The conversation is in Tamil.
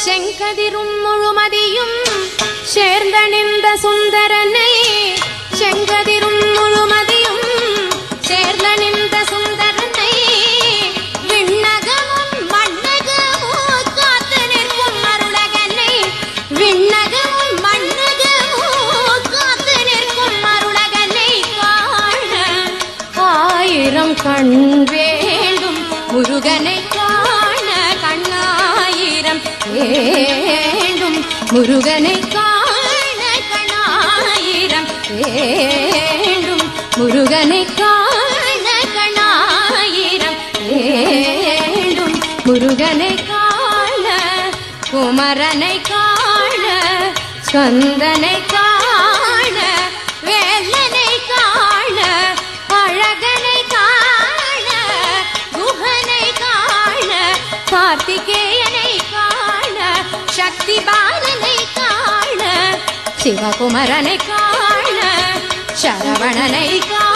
செங்கதிரும் முழுமதியும் சேர்ந்த நின்ற சுந்தரனை செங்கதிரும் முழுமதியும் சேர்ந்த நின்ற சுந்தரனை விண்ணகமும் மண்ணகமும் காத்து நிற்கும் அருளகனை விண்ணகமும் மண்ணகமும் காத்து நிற்கும் அருளகனை காண ஆயிரம் கண் வேண்டும் முருகனை காண கண்ணாயிரம் வேண்டும் முருகனை காண கண்ணாயிரம் வேண்டும் முருகனை காண கண்ணாயிரம் வேண்டும் முருகனை காண குமரனை காண ஸ்கந்தனை காண வேலனை காண அழகனை காண குஹனை காண கார்த்திகேயனை காண சக்தி பாலனை காண சிவகுமரனை காண சரவணனை காண